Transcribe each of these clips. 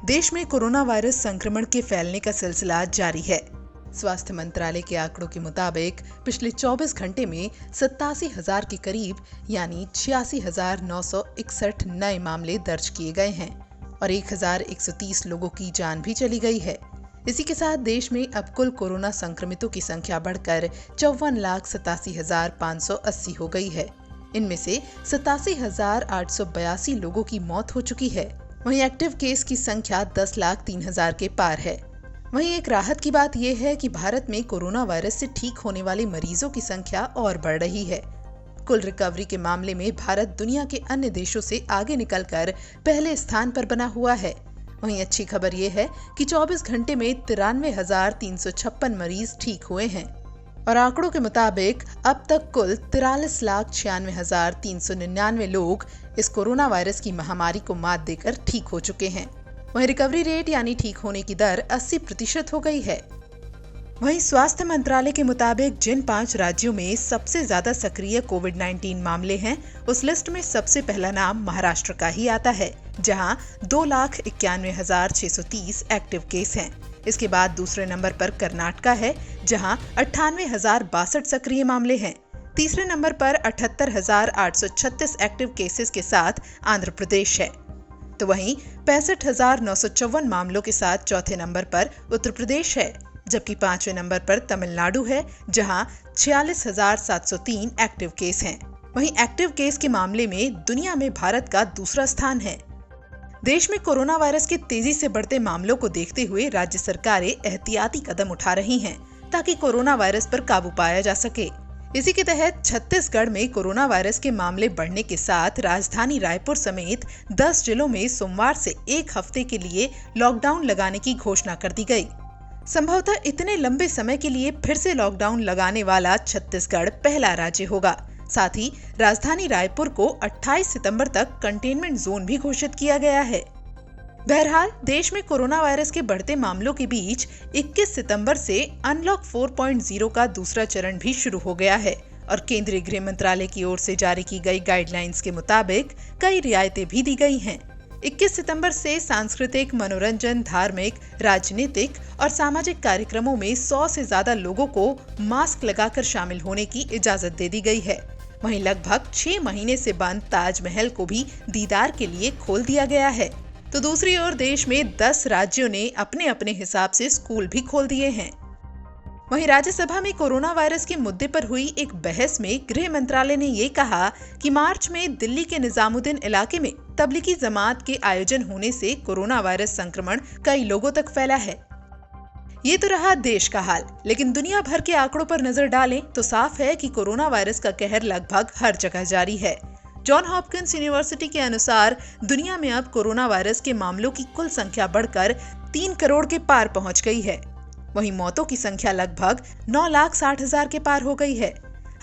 देश में corona virus संक्रमण के फैलने का सिलसिला जारी है। स्वास्थ्य मंत्रालय के आंकड़ों के मुताबिक पिछले 24 घंटे में 87,000 के करीब यानी 86,961 नए मामले दर्ज किए गए हैं और 1,130 लोगों की जान भी चली गई है। इसी के साथ देश में अब कुल कोरोना संक्रमितों की संख्या बढ़कर 54,87,580 हो गई है। इनमें से 87,882 लोगों की मौत हो चुकी है। वहीं एक्टिव केस की संख्या 10,03,000 के पार है। वहीं एक राहत की बात यह है कि भारत में कोरोना वायरस से ठीक होने वाले मरीजों की संख्या और बढ़ रही है। कुल रिकवरी के मामले में भारत दुनिया के अन्य देशों से आगे निकलकर पहले स्थान पर बना हुआ है। वहीं अच्छी खबर यह है कि 24 घंटे में 93,356 मरीज ठीक हुए हैं और आंकड़ों के मुताबिक अब तक कुल 43,96,399 लोग इस कोरोना वायरस की महामारी को मात देकर ठीक हो चुके हैं। वहीं रिकवरी रेट यानी ठीक होने की दर 80% हो गई है। वहीं स्वास्थ्य मंत्रालय के मुताबिक जिन 5 राज्यों में सबसे ज्यादा सक्रिय कोविड-19 मामले हैं, उस लिस्ट में सबसे पहला नाम महाराष्ट्र का ही आता है, जहां 2,91,630 एक्टिव केस हैं। इसके बाद दूसरे नंबर पर कर्नाटका है, जहां 98,062 सक्रिय मामले हैं। तीसरे नंबर पर 78,836 एक्टिव केसेस के साथ आंध्र प्रदेश है। तो वहीं 65,954 मामलों के साथ चौथे नंबर पर उत्तर प्रदेश है, जबकि 5वें नंबर पर तमिलनाडु है, जहां 46,703 एक्टिव केस हैं। वहीं एक्टिव केस के मामले में दुनिया में भारत का दूसरा स्थान है। देश में कोरोना वायरस के तेजी से बढ़ते मामलों को देखते हुए राज्य सरकारें एहतियाती कदम उठा रही हैं, ताकि कोरोना वायरस पर काबू पाया जा सके। इसी के तहत छत्तीसगढ़ में कोरोना वायरस के मामले बढ़ने के साथ राजधानी रायपुर समेत 10 जिलों में सोमवार से 1 हफ्ते के लिए लॉकडाउन लगाने की घोषणा कर दी गई। संभवतः इतने लंबे समय के लिए फिर से लॉकडाउन लगाने वाला छत्तीसगढ़ पहला राज्य होगा। साथ ही राजधानी रायपुर को 28 सितंबर तक कंटेनमेंट जोन भी घोषित किया गया है। बहरहाल देश में कोरोना वायरस के बढ़ते मामलों के बीच 21 सितंबर से अनलॉक 4.0 का दूसरा चरण भी शुरू हो गया है और केंद्रीय गृह मंत्रालय की ओर से जारी की गई गाइडलाइंस के मुताबिक कई रियायतें भी दी गई हैं। 21 सितंबर से सांस्कृतिक, मनोरंजन, धार्मिक, राजनीतिक और सामाजिक कार्यक्रमों में 100 से ज्यादा लोगों को मास्क लगाकर शामिल होने की इजाजत दे दी गई है। वहीं लगभग 6 महीने से बंद ताजमहल को भी दीदार के लिए खोल दिया गया है। तो दूसरी ओर देश में 10 राज्यों ने अपने अपने हिसाब से स्कूल भी खोल दिए हैं। वहीं राज्यसभा में कोरोना वायरस के मुद्दे पर हुई एक बहस में गृह मंत्रालय ने ये कहा कि मार्च में दिल्ली के निजामुद्दीन इलाके में तबलीगी जमात के आयोजन होने से कोरोना वायरस संक्रमण कई लोगों तक फैला है। ये तो रहा देश का हाल, लेकिन दुनिया भर के आंकड़ों पर नजर डालें तो साफ है कि कोरोना वायरस का कहर लगभग हर जगह जारी है। जॉन हॉपकिंस यूनिवर्सिटी के अनुसार दुनिया में अब कोरोना वायरस के मामलों की कुल संख्या बढ़कर 3 करोड़ के पार पहुंच गई है। वहीं मौतों की संख्या लगभग 9,60,000 के पार हो गई है।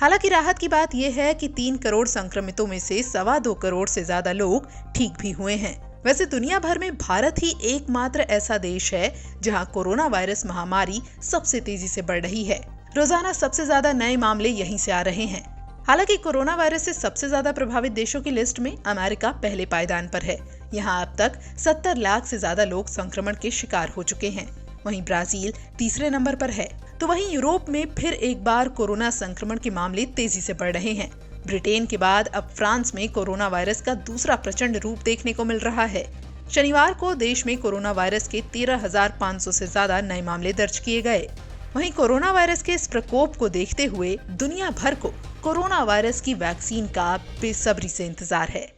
हालांकि राहत की बात यह है कि 3 करोड़ संक्रमितों में से 2.25 करोड़ से ज्यादा लोग ठीक भी हुए हैं। वैसे दुनिया भर में भारत ही एकमात्र ऐसा देश है जहां कोरोना वायरस महामारी सबसे तेजी से बढ़ रही है। रोजाना सबसे ज्यादा नए मामले यहीं से आ रहे हैं। हालांकि कोरोना वायरस से सबसे ज्यादा प्रभावित देशों की लिस्ट में अमेरिका पहले पायदान पर है। यहाँ अब तक 70 लाख से ज्यादा लोग संक्रमण के शिकार हो चुके हैं। वहीं ब्राजील तीसरे नंबर पर है। तो वहीं यूरोप में फिर एक बार कोरोना संक्रमण के मामले तेजी से बढ़ रहे हैं। ब्रिटेन के बाद अब फ्रांस में कोरोना वायरस का दूसरा प्रचंड रूप देखने को मिल रहा है। शनिवार को देश में कोरोना वायरस के 13,500 से ज्यादा नए मामले दर्ज किए गए। वहीं कोरोना वायरस के इस प्रकोप को देखते हुए दुनिया भर को कोरोना वायरस की वैक्सीन का बेसब्री से इंतजार है।